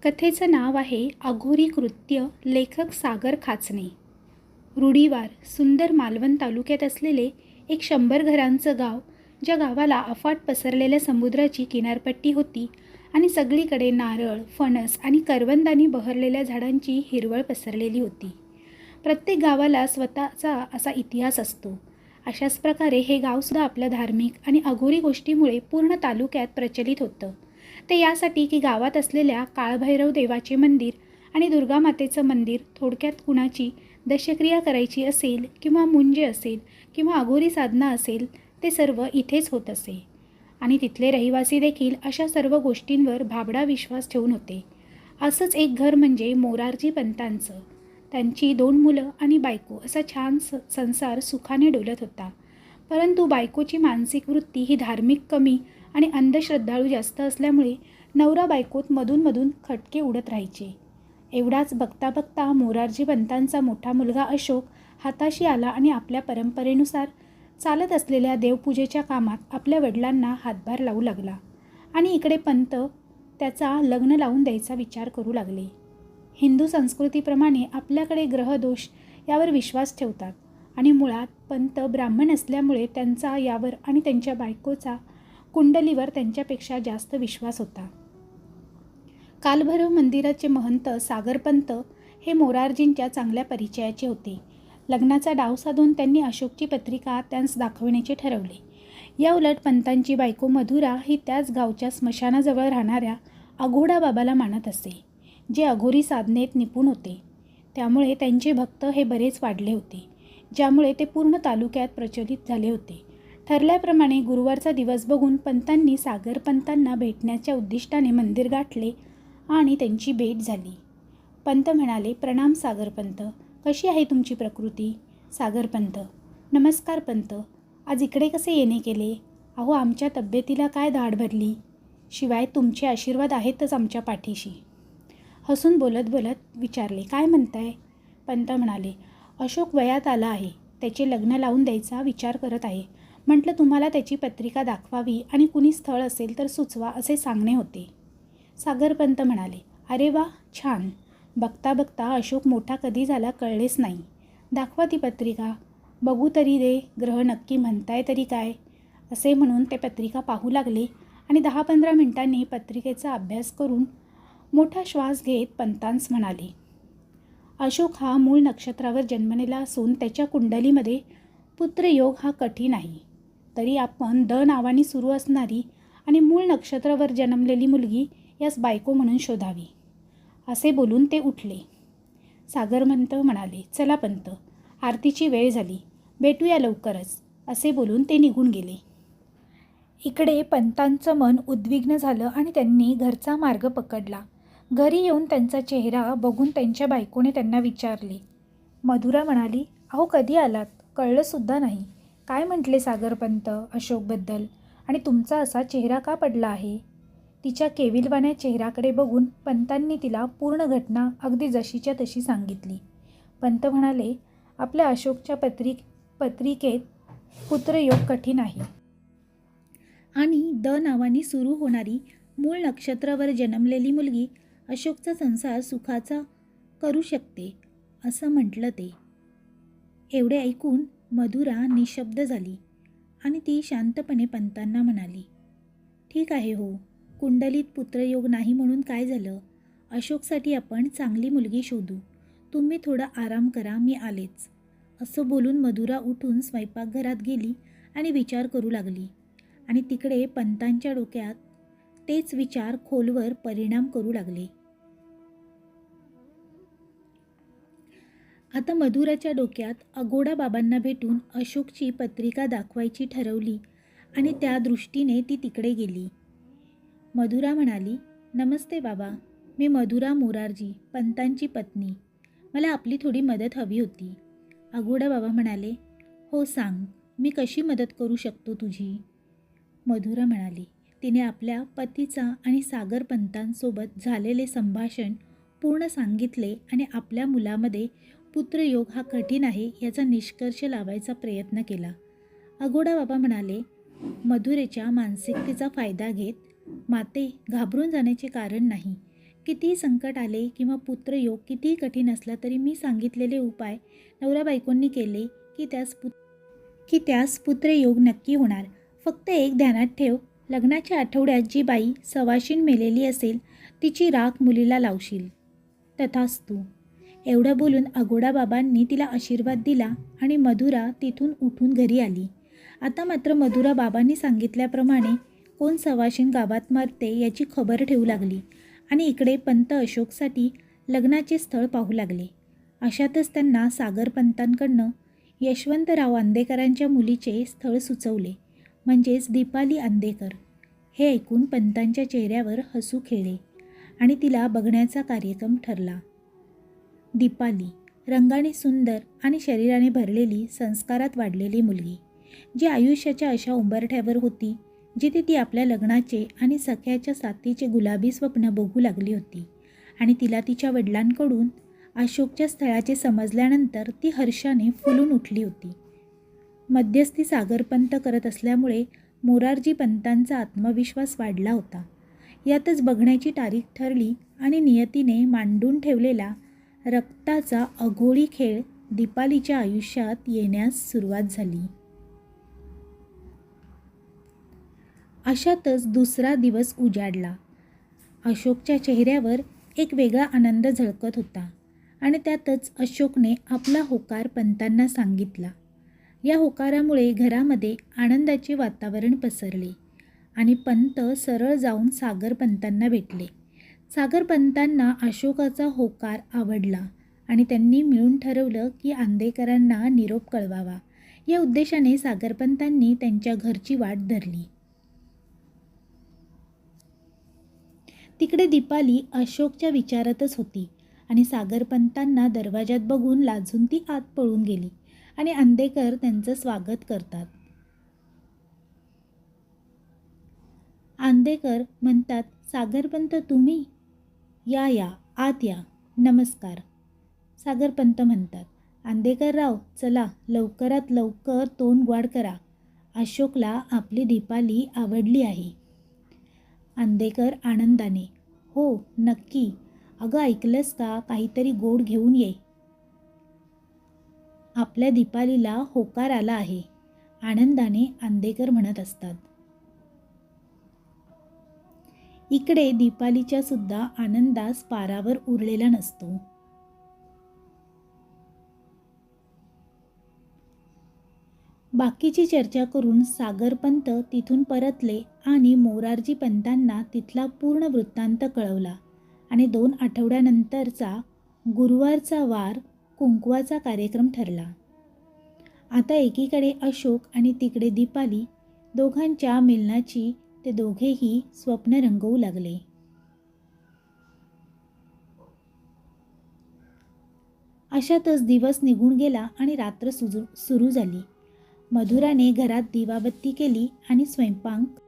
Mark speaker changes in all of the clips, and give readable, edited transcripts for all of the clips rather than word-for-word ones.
Speaker 1: कथेचं नाव आहे अघोरी कृत्य. लेखक सागर खाचने. रुढीवार सुंदर मालवण तालुक्यात असलेले एक 100 घरांचं गाव, ज्या गावाला अफाट पसरलेल्या समुद्राची किनारपट्टी होती आणि सगळीकडे नारळ, फणस आणि करवंदानी बहरलेल्या झाडांची हिरवळ पसरलेली होती. प्रत्येक गावाला स्वतःचा असा इतिहास असतो. अशाच प्रकारे हे गावसुद्धा आपल्या धार्मिक आणि अघोरी गोष्टीमुळे पूर्ण तालुक्यात प्रचलित होतं. ते यासाठी की गावात असलेल्या काळभैरव देवाचे मंदिर आणि दुर्गामातेचं मंदिर, थोडक्यात कुणाची दशक्रिया करायची असेल किंवा मुंजे असेल किंवा अघोरी साधना असेल, ते सर्व इथेच होत असे. आणि तिथले रहिवासी देखील अशा सर्व गोष्टींवर भाबडा विश्वास ठेवून होते. असंच एक घर म्हणजे मोरारजी पंतांचं. त्यांची 2 मुलं आणि बायको असा छान संसार सुखाने डोलत होता. परंतु बायकोची मानसिक वृत्ती ही धार्मिक कमी आणि अंधश्रद्धाळू जास्त असल्यामुळे नवरा बायकोत मधून खटके उडत राहायचे. एवढाच बघता बघता मोरारजी पंतांचा मोठा मुलगा अशोक हाताशी आला आणि आपल्या परंपरेनुसार चालत असलेल्या देवपूजेच्या कामात आपल्या वडिलांना हातभार लावू लागला. आणि इकडे पंत त्याचा लग्न लावून द्यायचा विचार करू लागले. हिंदू संस्कृतीप्रमाणे आपल्याकडे ग्रहदोष यावर विश्वास ठेवतात आणि मुळात पंत ब्राह्मण असल्यामुळे त्यांचा यावर आणि त्यांच्या बायकोचा कुंडलीवर त्यांच्यापेक्षा जास्त विश्वास होता. कालभैरव मंदिराचे महंत सागरपंत हे मोरारजींच्या चांगल्या परिचयाचे होते. लग्नाचा डाव साधून त्यांनी अशोकची पत्रिका त्यांस दाखविण्याचे ठरवले. या उलट पंतांची बायको मधुरा ही त्याच गावच्या स्मशानाजवळ राहणाऱ्या अघोडा बाबाला मानत असे, जे अघोरी साधनेत निपुण होते. त्यामुळे त्यांचे भक्त हे बरेच वाढले होते, ज्यामुळे ते पूर्ण तालुक्यात प्रचलित झाले होते. ठरल्याप्रमाणे गुरुवारचा दिवस बघून पंतांनी सागरपंतांना भेटण्याच्या उद्दिष्टाने मंदिर गाठले आणि त्यांची भेट झाली. पंत म्हणाले, प्रणाम सागरपंत, कशी आहे तुमची प्रकृती? सागरपंत, नमस्कार पंत, आज इकडे कसे येणे केले? अहो, आमच्या तब्येतीला काय धाड भरली, शिवाय तुमचे आशीर्वाद आहेतच आमच्या पाठीशी. हसून बोलत बोलत विचारले, काय म्हणताय? पंत म्हणाले, अशोक वयात आला आहे, त्याचे लग्न लावून द्यायचा विचार करत आहे. म्हटलं तुम्हाला त्याची पत्रिका दाखवावी आणि कुणी स्थळ असेल तर सुचवा असे सांगणे होते. सागरपंत म्हणाले, अरे वा, छान. बघता बघता अशोक मोठा कधी झाला कळलेच नाही. दाखवा ती पत्रिका, बघू तरी दे, ग्रह नक्की म्हणताय तरी काय. असे म्हणून ते पत्रिका पाहू लागले आणि 10-15 मिनिटांनी पत्रिकेचा अभ्यास करून मोठा श्वास घेत पंतांस म्हणाले, अशोक हा मूळ नक्षत्रावर जन्मलेला असून त्याच्या कुंडलीमध्ये पुत्रयोग हा कठीण आहे. तरी आपण द नावाने सुरू असणारी आणि मूळ नक्षत्रावर जन्मलेली मुलगी यास बायको म्हणून शोधावी. असे बोलून ते उठले. सागरपंत म्हणाले, चला पंत, आरतीची वेळ झाली, भेटूया लवकरच. असे बोलून ते निघून गेले. इकडे पंतांचं मन उद्विग्न झालं आणि त्यांनी घरचा मार्ग पकडला. घरी येऊन त्यांचा चेहरा बघून त्यांच्या बायकोने त्यांना विचारले. मधुरा म्हणाली, अहो कधी आलात, कळलंसुद्धा नाही. काय म्हटले सागरपंत अशोकबद्दल आणि तुमचा असा चेहरा का पडला आहे? तिच्या केविलवाण्या चेहऱ्याकडे बघून पंतांनी तिला पूर्ण घटना अगदी जशीच्या तशी सांगितली. पंत म्हणाले, आपल्या अशोकच्या पत्रिकेत पुत्रयोग कठीण आहे आणि द नावाने सुरू होणारी मूळ नक्षत्रावर जन्मलेली मुलगी अशोकचा संसार सुखाचा करू शकते असं म्हटलं ते. एवढे ऐकून मधुरा निशब्द झाली आणि ती शांतपणे पंतांना म्हणाली, ठीक आहे हो, कुंडलीत पुत्रयोग नाही म्हणून काय झालं, अशोकसाठी आपण चांगली मुलगी शोधू. तुम्ही थोडा आराम करा, मी आलेच. असं बोलून मधुरा उठून स्वयंपाकघरात गेली आणि विचार करू लागली. आणि तिकडे पंतांच्या डोक्यात तेच विचार खोलवर परिणाम करू लागले. आता मधुराच्या डोक्यात अघोडा बाबांना भेटून अशोकची पत्रिका दाखवायची ठरवली आणि त्या दृष्टीने ती तिकडे गेली. मधुरा म्हणाली, नमस्ते बाबा, मी मधुरा मोरारजी, पंतांची पत्नी. मला आपली थोडी मदत हवी होती. अघोडा बाबा म्हणाले, हो सांग, मी कशी मदत करू शकतो तुझी? मधुरा म्हणाली, तिने आपल्या पतीचा आणि सागरपंतांसोबत झालेले संभाषण पूर्ण सांगितले आणि आपल्या मुलामध्ये पुत्रयोग हा कठीण आहे याचा निष्कर्ष लावायचा प्रयत्न केला. अघोडा बाबा म्हणाले, मधुरेच्या मानसिकतेचा फायदा घेत, माते घाबरून जाण्याचे कारण नाही. कितीही संकट आले किंवा पुत्रयोग कितीही कठीण असला तरी मी सांगितलेले उपाय नवरा बायकोंनी केले की त्यास पुत्रयोग नक्की होणार. फक्त एक ध्यानात ठेव, लग्नाच्या आठवड्यात जी बाई सवाशीण मेलेली असेल तिची राख मुलीला लावशील. तथास्तु. एवढं बोलून अघोडा बाबांनी तिला आशीर्वाद दिला आणि मधुरा तिथून उठून घरी आली. आता मात्र मधुरा बाबांनी सांगितल्याप्रमाणे कोण सवाशीण गावात मरते याची खबर ठेवू लागली आणि इकडे पंत अशोकसाठी लग्नाचे स्थळ पाहू लागले. अशातच त्यांना सागरपंतांकडनं यशवंतराव आंदेकरांच्या मुलीचे स्थळ सुचवले, म्हणजेच दीपाली आंदेकर. हे ऐकून पंतांच्या चेहऱ्यावर हसू खेळले आणि तिला बघण्याचा कार्यक्रम ठरला. दीपाली, रंगाने सुंदर आणि शरीराने भरलेली, संस्कारात वाढलेली मुलगी, जी आयुष्याच्या अशा उंबरठ्यावर होती जिथे ती आपल्या लग्नाचे आणि सख्याच्या साथीचे गुलाबी स्वप्न बघू लागली होती. आणि तिला तिच्या वडिलांकडून अशोकच्या स्थळाचे समजल्यानंतर ती हर्षाने फुलून उठली होती. मध्यस्थी सागरपंत करत असल्यामुळे मोरारजी पंतांचा आत्मविश्वास वाढला होता. यातच बघण्याची तारीख ठरली आणि नियतीने मांडून ठेवलेला रक्ताचा अघोळी खेळ दीपालीच्या आयुष्यात येण्यास सुरुवात झाली. अशातच दुसरा दिवस उजाडला. अशोकच्या चेहऱ्यावर एक वेगळा आनंद झळकत होता आणि त्यातच अशोकने आपला होकार पंतांना सांगितला. या होकारामुळे घरामध्ये आनंदाचे वातावरण पसरले आणि पंत सरळ जाऊन सागरपंतांना भेटले. सागरपंतांना अशोकाचा होकार आवडला आणि त्यांनी मिळून ठरवलं की आंदेकरांना निरोप कळवावा. या उद्देशाने सागरपंतांनी त्यांच्या घरची वाट धरली. तिकडे दीपाली अशोकच्या विचारातच होती आणि सागरपंतांना दरवाजात बघून लाजून ती आत पळून गेली आणि आंदेकर त्यांचं स्वागत करतात. आंदेकर म्हणतात, सागरपंत तुम्ही? या या, आत या, नमस्कार. सागरपंत म्हणतात, आंदेकरराव चला लवकरात लवकर तोंड गोड करा. अशोकला आपली दीपाली आवडली आहे. आंदेकर आनंदाने, हो नक्की. अगं ऐकलंस का, काहीतरी गोड घेऊन ये. आपल्या दीपालीला होकार आला आहे, आनंदाने आंदेकर म्हणत असतात. इकडे दीपालीच्या सुद्धा आनंदास पारावर उरलेला नसतो. बाकीची चर्चा करून सागरपंत तिथून परतले आणि मोरारजी पंतांना तिथला पूर्ण वृत्तांत कळवला आणि 2 आठवड्यानंतरचा गुरुवारचा वार कुंकवाचा कार्यक्रम ठरला. आता एकीकडे अशोक आणि तिकडे दीपाली, दोघांच्या मिलनाची ते दोघेही स्वप्न रंगवू लागले. अशातच दिवस निघून गेला आणि रात्र सुरू झाली. मधुराने घरात दिवाबत्ती केली आणि स्वयंपाक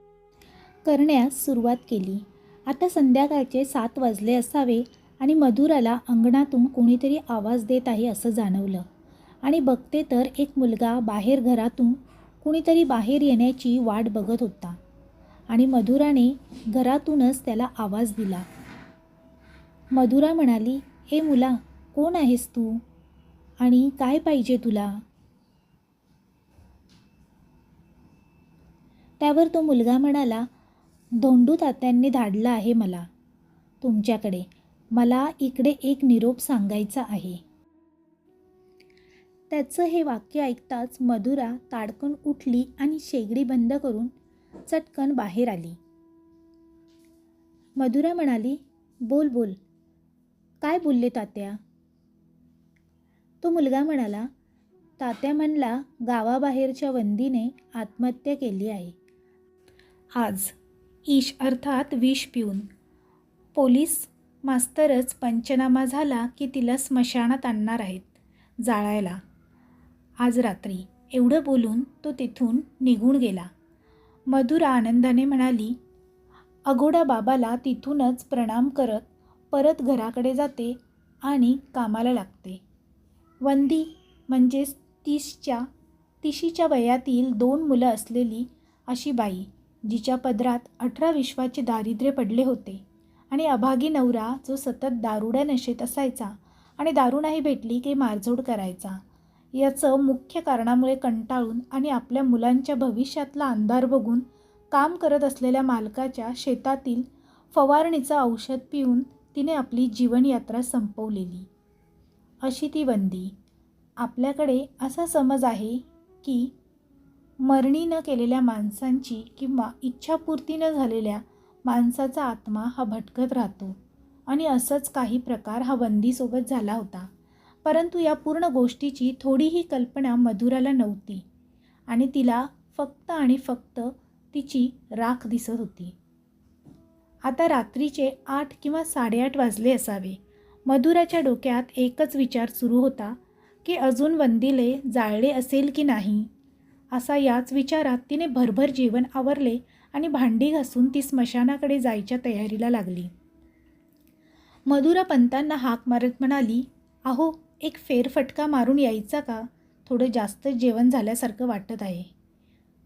Speaker 1: करण्यास सुरुवात केली. आता संध्याकाळचे 7 वाजले असावे आणि मधुराला अंगणातून कोणीतरी आवाज देत आहे असं जाणवलं आणि बघते तर एक मुलगा बाहेर घरातून कुणीतरी बाहेर येण्याची वाट बघत होता आणि मधुराने घरातूनच त्याला आवाज दिला. मधुरा म्हणाली, ए मुला, कोण आहेस तू आणि काय पाहिजे तुला? त्यावर तो मुलगा म्हणाला, धोंडू तात्यांनी धाडलं आहे मला तुमच्याकडे. मला इकडे एक निरोप सांगायचा आहे. त्याचं हे वाक्य ऐकताच मधुरा ताडकन उठली आणि शेगडी बंद करून चटकन बाहेर आली. मधुरा म्हणाली, बोल बोल, काय बोलले तात्या? तो मुलगा म्हणाला, तात्या म्हणला गावाबाहेरच्या वंदीने आत्महत्या केली आहे आज, ईश अर्थात विष पिऊन. पोलीस मास्तरच पंचनामा झाला की तिला स्मशानात आणणार आहेत जाळायला आज रात्री. एवढं बोलून तो तिथून निघून गेला. मधुरा आनंदाने म्हणाली, अघोडा बाबाला तिथूनच प्रणाम करत परत घराकडे जाते आणि कामाला लागते. वंदी म्हणजेच 30च्या वयातील 2 मुलं असलेली अशी बाई, जिच्या पदरात 18 विश्वाचे दारिद्र्य पडले होते आणि अभागी नवरा जो सतत दारुड्या नशेत असायचा आणि दारू नाही भेटली की मारझोड करायचा. याचं मुख्य कारणामुळे कंटाळून आणि आपल्या मुलांच्या भविष्यातला अंधार बघून काम करत असलेल्या मालकाच्या शेतातील फवारणीचं औषध पिऊन तिने आपली जीवनयात्रा संपवलेली. अशी ती वंदी. आपल्याकडे असा समज आहे की मरणी न केलेल्या माणसांची किंवा इच्छापूर्ती न झालेल्या माणसाचा आत्मा हा भटकत राहतो आणि असंच काही प्रकार हा वंदीसोबत झाला होता. परंतु या पूर्ण गोष्टीची थोडीही कल्पना मधुराला नव्हती आणि तिला फक्त आणि फक्त तिची राख दिसत होती. आता रात्रीचे 8 किंवा 8:30 वाजले असावे. मधुराच्या डोक्यात एकच विचार सुरू होता की अजून वंदीले जाळले असेल की नाही. असा याच विचारात तिने भरभर जेवण आवरले आणि भांडी घासून ती स्मशानाकडे जायच्या तयारीला लागली. मधुरा पंतांना हाक मारत म्हणाली, "अहो, एक फेरफटका मारून यायचा का? थोडं जास्त जेवण झाल्यासारखं वाटत आहे."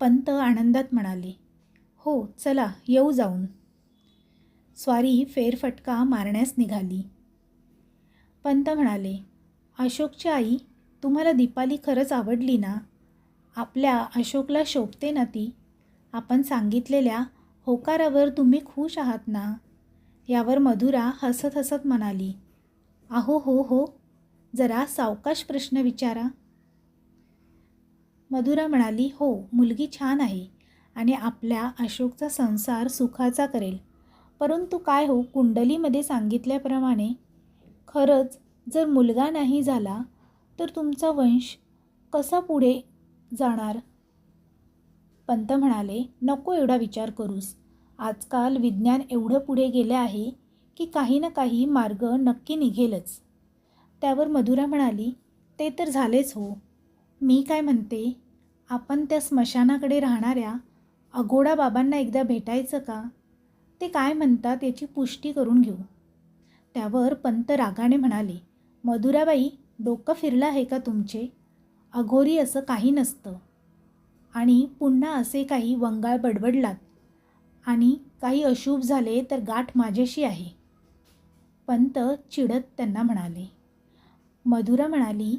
Speaker 1: पंत आनंदात म्हणाले, "हो, चला येऊ जाऊन." स्वारी फेरफटका मारण्यास निघाली. पंत म्हणाले, "अशोकची आई, तुम्हाला दीपाली खरंच आवडली ना? आपल्या अशोकला शोभते ना ती? आपण सांगितलेल्या होकारावर तुम्ही खुश आहात ना?" यावर मधुरा हसत हसत म्हणाली, "अहो हो हो, जरा सावकाश प्रश्न विचारा." मधुरा म्हणाली, "हो, मुलगी छान आहे आणि आपल्या अशोकचा संसार सुखाचा करेल. परंतु काय हो, कुंडलीमध्ये सांगितल्याप्रमाणे खरंच जर मुलगा नाही झाला तर तुमचा वंश कसा पुढे जाणार?" पंत म्हणाले, "नको एवढा विचार करूस. आजकाल विज्ञान एवढं पुढे गेले आहे की काही ना काही मार्ग नक्की निघेलच." त्यावर मधुरा म्हणाली, "ते तर झालेच हो. मी काय म्हणते, आपण त्या स्मशानाकडे राहणाऱ्या अघोडा बाबांना एकदा भेटायचं का? ते काय म्हणतात याची पुष्टी करून घेऊ." त्यावर पंत रागाने म्हणाले, "मधुराबाई, डोकं फिरलं आहे का तुमचे? अघोरी असं काही नसतं. आणि पुन्हा असे काही वंगाळ बडबडलात आणि काही अशुभ झाले तर गाठ माझ्याशी आहे." पंत चिडत त्यांना म्हणाले. मधुरा म्हणाली,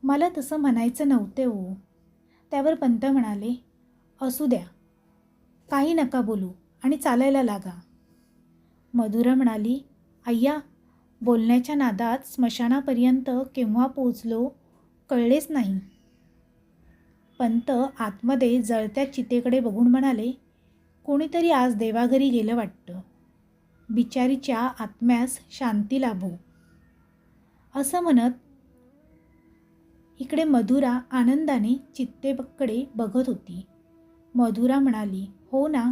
Speaker 1: "मला तसं म्हणायचं नव्हते हो." त्यावर पंत म्हणाले, "असू द्या, काही नका बोलू आणि चालायला लागा." मधुरा म्हणाली, "अय्या, बोलण्याच्या नादात स्मशानापर्यंत केव्हा पोचलो कळलेच नाही." पंत आतमध्ये जळत्या चितेकडे बघून म्हणाले, "कोणीतरी आज देवाघरी गेलं वाटतं. बिचारीच्या आत्म्यास शांती लाभो." असं म्हणत इकडे मधुरा आनंदाने चित्तेकडे बघत होती. मधुरा म्हणाली, "हो ना,"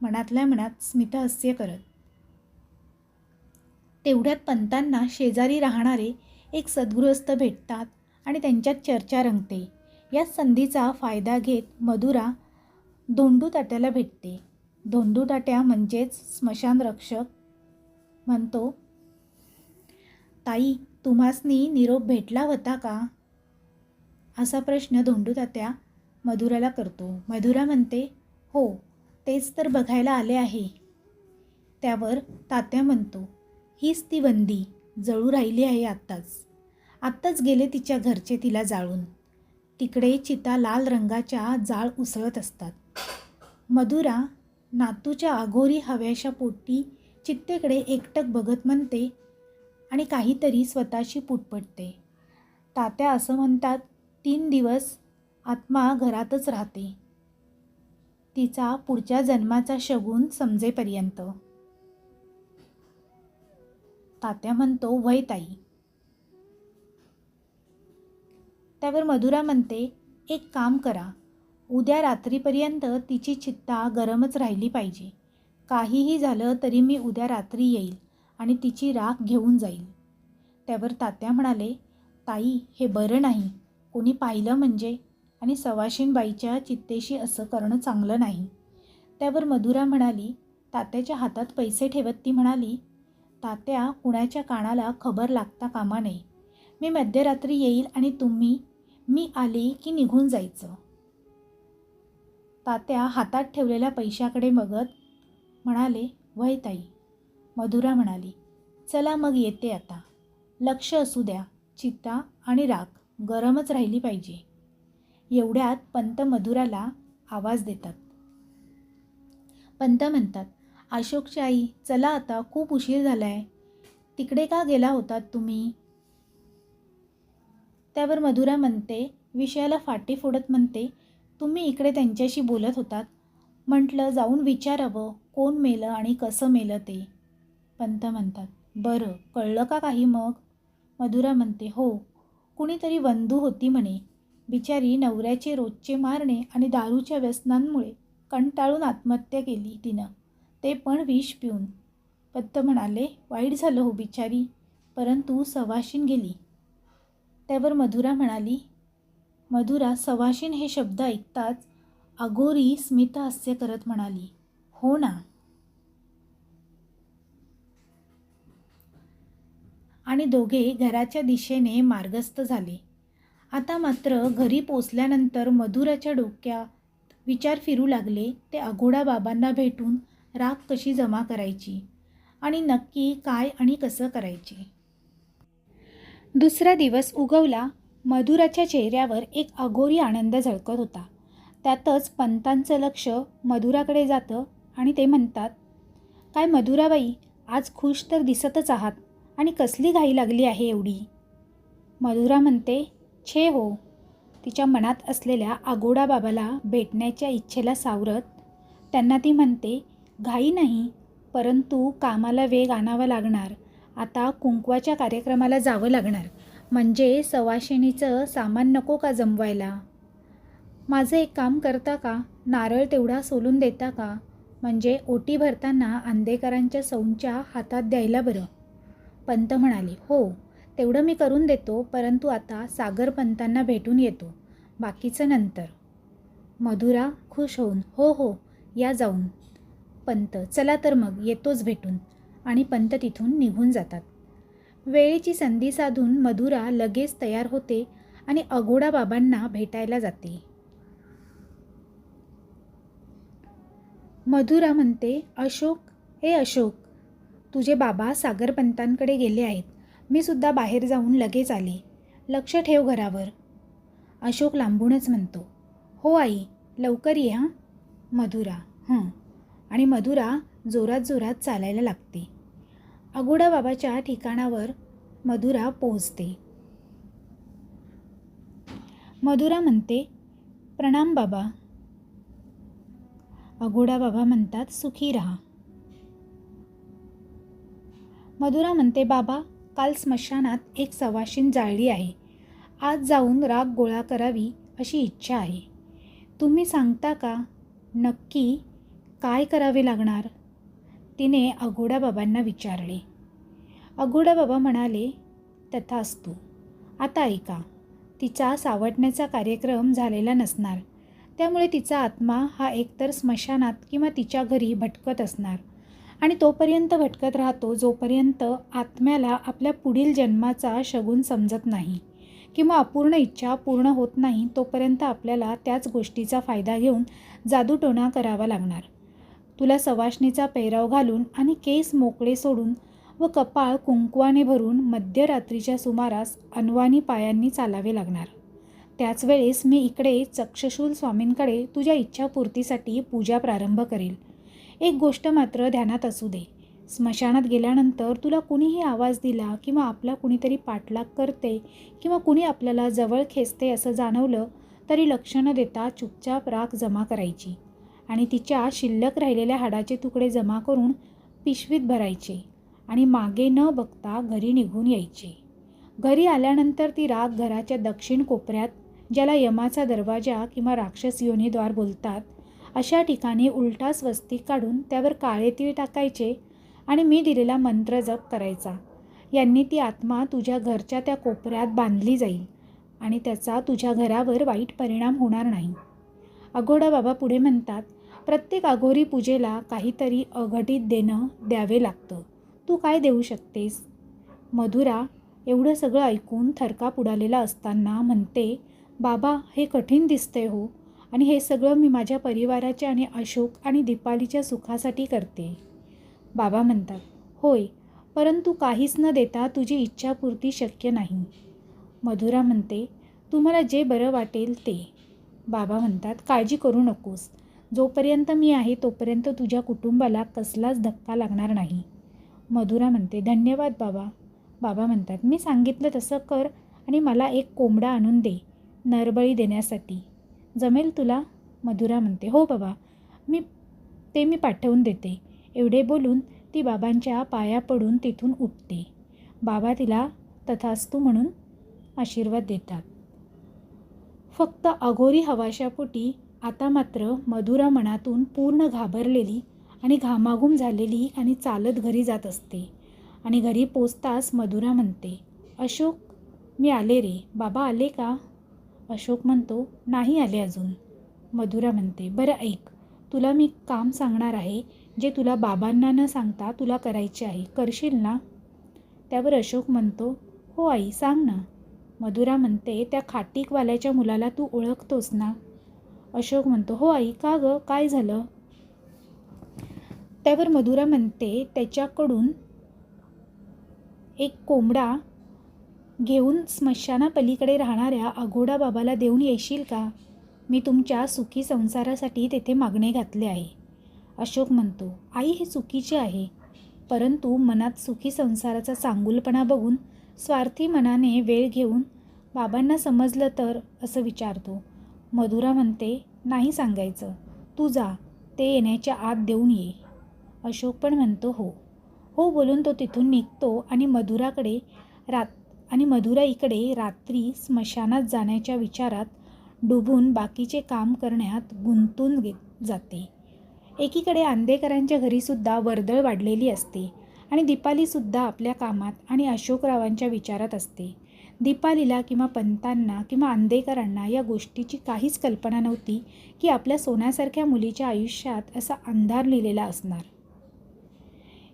Speaker 1: मनातल्या मनात स्मितहास्य करत. तेवढ्यात पंतांना शेजारी राहणारे एक सद्गृहस्थ भेटतात आणि त्यांच्यात चर्चा रंगते. या संधीचा फायदा घेत मधुरा धोंडू तात्याला भेटते. धोंडू तात्या म्हणजेच स्मशानरक्षक म्हणतो, "ताई, तुम्हासनी निरोप भेटला होता का?" असा प्रश्न धोंडू तात्या मधुराला करतो. मधुरा म्हणते, "हो, तेच तर बघायला आले आहे." त्यावर तात्या म्हणतो, "हीच ती वंदी जळू राहिली आहे आत्ताच गेले तिच्या घरचे तिला जाळून. तिकडे चिता लाल रंगाच्या जाळ उसळत असतात." मधुरा नातूच्या अघोरी हव्याशा पोटी चित्तेकडे एकटक बघत म्हणते आणि काहीतरी स्वतःशी पुटपटते. तात्या असं म्हणतात, 3 दिवस आत्मा घरातच राहते, तिचा पुढच्या जन्माचा शगुन समजेपर्यंत. तात्या म्हणतो, "वय ताई." त्यावर मधुरा म्हणते, "एक काम करा, उद्या रात्रीपर्यंत तिची चित्ता गरमच राहिली पाहिजे. काहीही झालं तरी मी उद्या रात्री येईल आणि तिची राख घेऊन जाईल." त्यावर तात्या म्हणाले, "ताई, हे बरं नाही. कोणी पाहिलं म्हणजे, आणि सवाशीणबाईच्या चित्तेशी असं करणं चांगलं नाही." त्यावर मधुरा म्हणाली, तात्याच्या हातात पैसे ठेवत ती म्हणाली, "तात्या, कुणाच्या कानाला खबर लागता कामा नये. मी मध्यरात्री येईल आणि मी आले की निघून जायचं." तात्या हातात ठेवलेल्या पैशाकडे बघत म्हणाले, "वय ताई." मधुरा म्हणाली, चला मग येते आता. लक्ष असू द्या, चिता आणि राख गरमच राहिली पाहिजे. एवढ्यात पंत मधुराला आवाज देतात. पंत म्हणतात, अशोकची आई, चला आता, खूप उशीर झालाय. तिकडे का गेला होतात तुम्ही? त्यावर मधुरा म्हणते, विषयाला फाटी फोडत म्हणते, तुम्ही इकडे त्यांच्याशी बोलत होतात. म्हटलं जाऊन विचारावं कोण मेलं आणि कसं मेलं ते. पंत म्हणतात, बरं, कळलं का काही मग? मधुरा म्हणते, हो, कुणीतरी वंदू होती म्हणे. बिचारी नवऱ्याचे रोजचे मारणे आणि दारूच्या व्यसनांमुळे कंटाळून आत्महत्या केली तिनं, ते पण विष पिऊन. पंत म्हणाले, वाईट झालं हो बिचारी, परंतु सवाशीण गेली. त्यावर मधुरा म्हणाली, मधुरा सवाशीण हे शब्द ऐकताच अघोरी स्मितहास्य करत म्हणाली, हो ना. आणि दोघे घराच्या दिशेने मार्गस्थ झाले. आता मात्र घरी पोचल्यानंतर मधुराच्या डोक्यात विचार फिरू लागले, ते अघोडा बाबांना भेटून राख कशी जमा करायची आणि नक्की काय आणि कसं करायचे. दुसरा दिवस उगवला. मधुराच्या चेहऱ्यावर एक अघोरी आनंद झळकत होता. त्यातच पंतांचं लक्ष मधुराकडे जातं आणि ते म्हणतात, काय मधुराबाई, आज खुश तर दिसतच आहात आणि कसली घाई लागली आहे एवढी? मधुरा म्हणते, छे हो. तिच्या मनात असलेल्या अघोडा बाबाला भेटण्याच्या इच्छेला सावरत त्यांना ती म्हणते, घाई नाही, परंतु कामाला वेग आणावा लागणार. आता कुंकवाच्या कार्यक्रमाला जावं लागणार, म्हणजे सवाशिणीचं सामान नको का जमवायला? माझं एक काम करता का? नारळ तेवढा सोलून देता का? म्हणजे ओटी भरताना आंदेकरांच्या सौंच्या हातात द्यायला बरं. पंत म्हणाले, हो, तेवढं मी करून देतो, परंतु आता सागर पंतांना भेटून येतो, बाकीचं नंतर. मधुरा खुश होऊन, हो हो, या जाऊन. पंत, चला तर मग, येतोच भेटून. आणि पंत तिथून निघून जातात. वेळेची संधी साधून मधुरा लगेच तयार होते आणि अघोडा बाबांना भेटायला जाते. मधुरा म्हणते, अशोक, हे अशोक, तुझे बाबा सागरपंतांकडे गेले आहेत. मी सुद्धा बाहेर जाऊन लगेच आले. लक्ष ठेव घरावर. अशोक लांबूनच म्हणतो, हो आई, लवकर ये हां. मधुरा, हं. आणि मधुरा जोरात जोरात चालायला लागते. अघोडा बाबाच्या ठिकाणावर मधुरा पोहोचते. मधुरा म्हणते, प्रणाम बाबा. अघोडा बाबा म्हणतात, सुखी राहा. मधुरा म्हणते, बाबा, काल स्मशानात एक सवाशीण जाळली आहे. आज जाऊन राख गोळा करावी अशी इच्छा आहे. तुम्ही सांगता का नक्की काय करावे लागणार? तिने अघोडा बाबांना विचारले. अघोडा बाबा म्हणाले, तथास्तु. आता ऐका, तिचा सावटण्याचा कार्यक्रम झालेला नसणार, त्यामुळे तिचा आत्मा हा एकतर स्मशानात किंवा तिच्या घरी भटकत असणार आणि तोपर्यंत भटकत राहतो जोपर्यंत आत्म्याला आपल्या पुढील जन्माचा शगुन समजत नाही किंवा अपूर्ण इच्छा पूर्ण होत नाही, तोपर्यंत आपल्याला त्याच गोष्टीचा फायदा घेऊन जादूटोणा करावा लागणार. तुला सवाष्णीचा पेहराव घालून आणि केस मोकळे सोडून व कपाळ कुंकवाने भरून मध्यरात्रीच्या सुमारास अनवाणी पायांनी चालावे लागणार. त्याच वेळेस मी इकडे चक्षशूल स्वामींकडे तुझ्या इच्छापूर्तीसाठी पूजा प्रारंभ करेल. एक गोष्ट मात्र ध्यानात असू दे, स्मशानात गेल्यानंतर तुला कुणीही आवाज दिला किंवा आपला कुणीतरी पाठलाग करते किंवा कुणी आपल्याला जवळ खेचते असं जाणवलं तरी लक्ष न देता चुपचाप राख जमा करायची आणि तिच्या शिल्लक राहिलेल्या हाडाचे तुकडे जमा करून पिशवीत भरायचे आणि मागे न बघता घरी निघून यायचे. घरी आल्यानंतर ती राख घराच्या दक्षिण कोपऱ्यात, ज्याला यमाचा दरवाजा किंवा राक्षस योनीद्वार बोलतात, अशा ठिकाणी उलटा स्वस्तिक काढून त्यावर काळे तीळ टाकायचे आणि मी दिलेला मंत्र जप करायचा. यांनी ती आत्मा तुझ्या घरच्या त्या कोपऱ्यात बांधली जाईल आणि त्याचा तुझ्या घरावर वाईट परिणाम होणार नाही. अघोडा बाबा पुढे म्हणतात, प्रत्येक अघोरी पूजेला काहीतरी अघटित देणं द्यावे लागतं. तू काय देऊ शकतेस? मधुरा एवढं सगळं ऐकून थरकाप उडालेला असताना म्हणते, बाबा, हे कठीण दिसतंय हो, आणि हे सगळं मी माझ्या परिवाराच्या आणि अशोक आणि दीपालीच्या सुखासाठी करते. बाबा म्हणतात, होय, परंतु काहीच न देता तुझी इच्छापूर्ती शक्य नाही. मधुरा म्हणते, तुम्हाला जे बरं वाटेल ते. बाबा म्हणतात, काळजी करू नकोस. जोपर्यंत मी आहे तोपर्यंत तुझ्या कुटुंबाला कसलाच धक्का लागणार नाही. मधुरा म्हणते, धन्यवाद बाबा. बाबा म्हणतात, मी सांगितलं तसं कर आणि मला एक कोंबडा आणून दे नरबळी देण्यासाठी. जमेल तुला? मधुरा म्हणते, हो बाबा, मी पाठवून देते. एवढे बोलून ती बाबांच्या पाया पडून तिथून उठते. बाबा तिला तथास्तु म्हणून आशीर्वाद देतात. फक्त अघोरी हवाशापोटी आता मात्र मधुरा मनातून पूर्ण घाबरलेली आणि घामाघूम झालेली आणि चालत घरी जात असते. आणि घरी पोचताच मधुरा म्हणते, अशोक, मी आले रे. बाबा आले का? अशोक म्हणतो, नाही आले अजून. मधुरा म्हणते, बरं ऐक, तुला मी काम सांगणार आहे जे तुला बाबांना न सांगता तुला करायचे आहे. करशील ना? त्यावर अशोक म्हणतो, हो आई, सांग ना. मधुरा म्हणते, त्या खाटीकवाल्याच्या मुलाला तू ओळखतोस ना? अशोक म्हणतो, हो आई, का गं, काय झालं? त्यावर मधुरा म्हणते, त्याच्याकडून एक कोंबडा घेऊन स्मशानापलीकडे राहणाऱ्या अघोडा बाबाला देऊन येशील का? मी तुमच्या सुखी संसारासाठी तेथे मागणे घातले आहे. अशोक म्हणतो, आई, हे चुकीचे आहे. परंतु मनात सुखी संसाराचा चांगुलपणा बघून स्वार्थी मनाने वेळ घेऊन बाबांना समजलं तर असं विचारतो. मधुरा म्हणते, नाही सांगायचं, तू जा, ते येण्याच्या आत देऊन ये. अशोक पण म्हणतो, हो हो बोलून तो तिथून निघतो आणि मधुरा इकडे रात्री स्मशानात जाण्याच्या विचारात डुबून बाकीचे काम करण्यात गुंतून जाते. एकीकडे आंदेकरांच्या घरीसुद्धा वर्दळ वाढलेली असते आणि दीपालीसुद्धा आपल्या कामात आणि अशोकरावांच्या विचारात असते. दीपालीला किंवा पंतांना किंवा आंदेकरांना या गोष्टीची काहीच कल्पना नव्हती की आपल्या सोन्यासारख्या मुलीच्या आयुष्यात असा अंधार लिहिलेला असणार.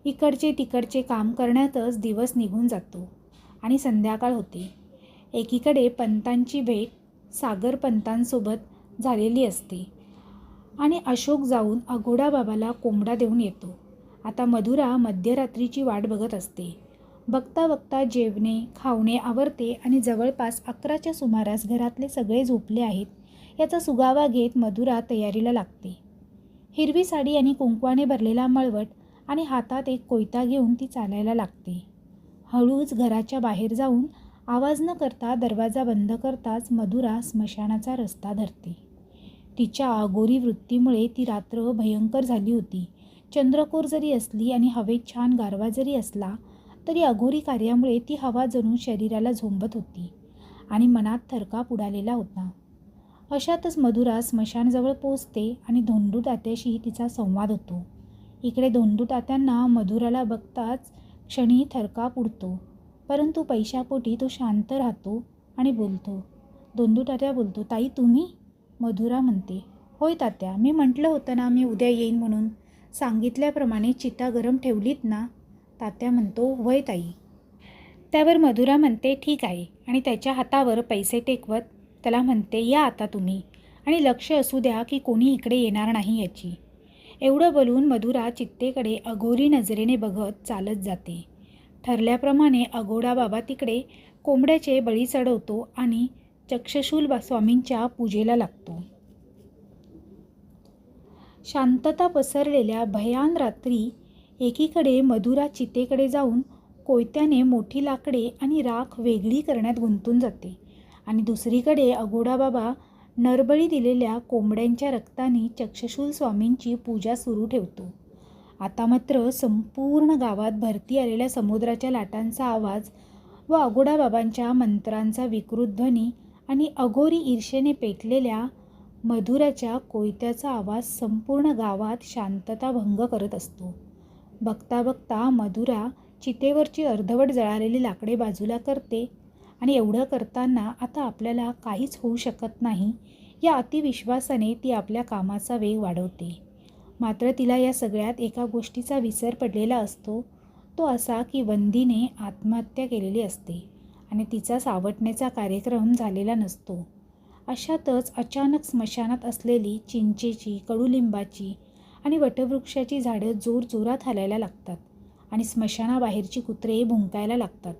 Speaker 1: इकडचे तिकडचे काम करण्यातच दिवस निघून जातो आणि संध्याकाळ होते. एकीकडे पंतांची भेट सागर पंतांसोबत झालेली असते आणि अशोक जाऊन अघोडा बाबाला कोंबडा देऊन येतो. आता मधुरा मध्यरात्रीची वाट बघत असते. बघता बघता जेवणे खावणे आवरते आणि जवळपास 11च्या सुमारास घरातले सगळे झोपले आहेत याचा सुगावा घेत मधुरा तयारीला लागते. हिरवी साडी आणि कुंकवाने भरलेला मळवट आणि हातात एक कोयता घेऊन ती चालायला लागते. हळूच घराच्या बाहेर जाऊन आवाज न करता दरवाजा बंद करताच मधुरा स्मशानाचा रस्ता धरते. तिच्या अघोरी वृत्तीमुळे ती रात्र भयंकर झाली होती. चंद्रकोर जरी असली आणि हवेत छान गारवा जरी असला तरी अघोरी कार्यामुळे ती हवा जणू शरीराला झोंबत होती आणि मनात थरकाप उडालेला होता. अशातच मधुरा स्मशानजवळ पोचते आणि धोंडू तात्याशी तिचा संवाद होतो. इकडे धोंडू तात्यांना मधुराला बघताच क्षणी थरकाप उडतो, परंतु पैशापोटी तो शांत राहतो आणि बोलतो. धोंडू तात्या बोलतो, ताई तुम्ही? मधुरा म्हणते, होय तात्या, मी म्हटलं होतं ना मी उद्या येईन म्हणून. सांगितल्याप्रमाणे चिता गरम ठेवलीत ना? तात्या म्हणतो, होय ताई. त्यावर मधुरा म्हणते, ठीक आहे, आणि त्याच्या हातावर पैसे टेकवत त्याला म्हणते, या आता तुम्ही, आणि लक्ष असू द्या की कोणी इकडे येणार नाही याची. एवढं बोलून मधुरा चित्तेकडे अघोरी नजरेने बघत चालत जाते. ठरल्याप्रमाणे अघोडा बाबा तिकडे कोंबड्याचे बळी चढवतो आणि चक्षशूल स्वामींच्या पूजेला लागतो. शांतता पसरलेल्या भयान रात्री एकीकडे मधुरा चितेकडे जाऊन कोयत्याने मोठी लाकडे आणि राख वेगळी करण्यात गुंतून जाते आणि दुसरीकडे अघोडा बाबा नरबळी दिलेल्या कोंबड्यांच्या रक्ताने चक्षशूल स्वामींची पूजा सुरू ठेवतो. आता मात्र संपूर्ण गावात भरती आलेल्या समुद्राच्या लाटांचा आवाज व अघोडा बाबांच्या मंत्रांचा विकृत ध्वनी आणि अघोरी ईर्षेने पेटलेल्या मधुराच्या कोयत्याचा आवाज संपूर्ण गावात शांतता भंग करत असतो. बघता बघता मधुरा चितेवरची अर्धवट जळालेली लाकडे बाजूला करते आणि एवढं करताना आता आपल्याला काहीच होऊ शकत नाही या अतिविश्वासाने ती आपल्या कामाचा वेग वाढवते. मात्र तिला या सगळ्यात एका गोष्टीचा विसर पडलेला असतो, तो असा की वंदीने आत्महत्या केलेली असते आणि तिचा सावटण्याचा कार्यक्रम झालेला नसतो. अशातच अचानक स्मशानात असलेली चिंचेची, कडुलिंबाची आणि वटवृक्षाची झाडं जोरजोरात हलायला लागतात आणि स्मशानाबाहेरची कुत्रे भुंकायला लागतात.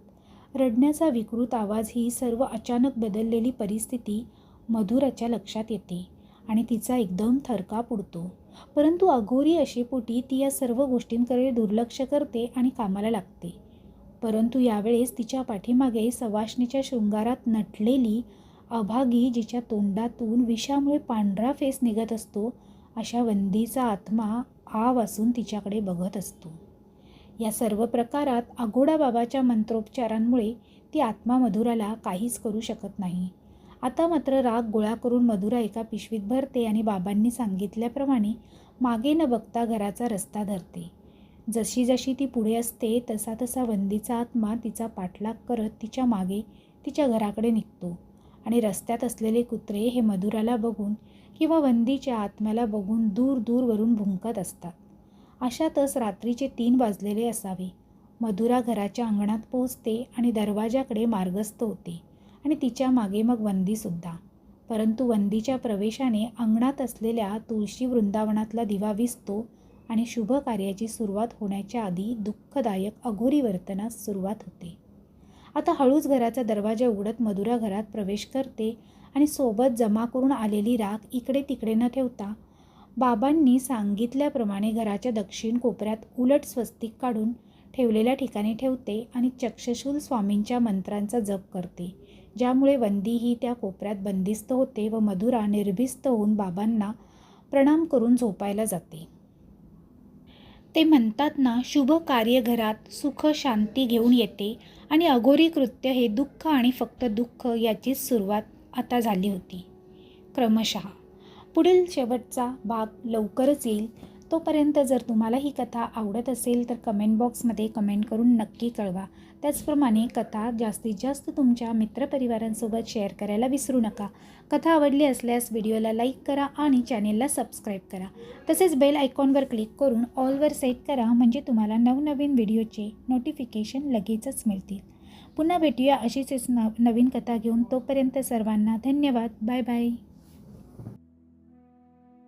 Speaker 1: रडण्याचा विकृत आवाज ही सर्व अचानक बदललेली परिस्थिती मधुराच्या लक्षात येते आणि तिचा एकदम थरकाप उडतो. परंतु अघोरी अशेपोटी ती या सर्व गोष्टींकडे दुर्लक्ष करते आणि कामाला लागते. परंतु यावेळेस तिच्या पाठीमागे सवाष्णीच्या शृंगारात नटलेली अभागी, जिच्या तोंडातून विषामुळे पांढरा फेस निघत असतो, अशा वंदीचा आत्मा आ वासून तिच्याकडे बघत असतो. या सर्व प्रकारात आघोडा बाबाच्या मंत्रोपचारांमुळे ती आत्मा मधुराला काहीच करू शकत नाही. आता मात्र राग गोळा करून मधुरा एका पिशवीत भरते आणि बाबांनी सांगितल्याप्रमाणे मागे न बघता घराचा रस्ता धरते. जशी जशी ती पुढे असते तसा तसा वंदीचा आत्मा तिचा पाठलाग करत तिच्या मागे तिच्या घराकडे निघतो आणि रस्त्यात असलेले कुत्रे हे मधुराला बघून किंवा वंदीच्या आत्म्याला बघून दूर दूरवरून भुंकत असतात. अशातच रात्रीचे 3 वाजलेले असावे. मधुरा घराच्या अंगणात पोहोचते आणि दरवाजाकडे मार्गस्थ होते आणि तिच्या मागे मग वंदीसुद्धा. परंतु वंदीच्या प्रवेशाने अंगणात असलेल्या तुळशी वृंदावनातला दिवा विझतो आणि शुभ कार्याची सुरुवात होण्याच्या आधी दुःखदायक अघोरी वर्तनास सुरुवात होते. आता हळूच घराचा दरवाजा उघडत मधुरा घरात प्रवेश करते आणि सोबत जमा करून आलेली राख इकडे तिकडे न ठेवता बाबांनी सांगितल्याप्रमाणे घराच्या दक्षिण कोपऱ्यात उलट स्वस्तिक काढून ठेवलेल्या ठिकाणी ठेवते आणि चक्षशूल स्वामींच्या मंत्रांचा जप करते, ज्यामुळे वंदी ही त्या कोपऱ्यात बंदिस्त होते व मधुरा निर्भिस्त होऊन बाबांना प्रणाम करून झोपायला जाते. ते म्हणतात ना, शुभ कार्य घरात सुख शांती घेऊन येते आणि अघोरी कृत्य हे दुःख आणि फक्त दुःख याचीच सुरुवात आता झाली होती. क्रमशः पुढील शेवटचा भाग लवकरच येईल. तोपर्यंत जर तुम्हाला ही कथा आवडत असेल तर कमेंट बॉक्समध्ये कमेंट करून नक्की कळवा. त्याचप्रमाणे कथा जास्तीत जास्त तुमच्या मित्रपरिवारांसोबत शेअर करायला विसरू नका. कथा आवडली असल्यास व्हिडिओला लाईक करा आणि चॅनेलला सबस्क्राईब करा. तसेच बेल आयकॉनवर क्लिक करून ऑलवर सेट करा, म्हणजे तुम्हाला नवनवीन व्हिडिओचे नोटिफिकेशन लगेचच मिळतील. पुन्हा भेटूया अशीच नवीन कथा घेऊन. तोपर्यंत सर्वांना धन्यवाद. Bye bye.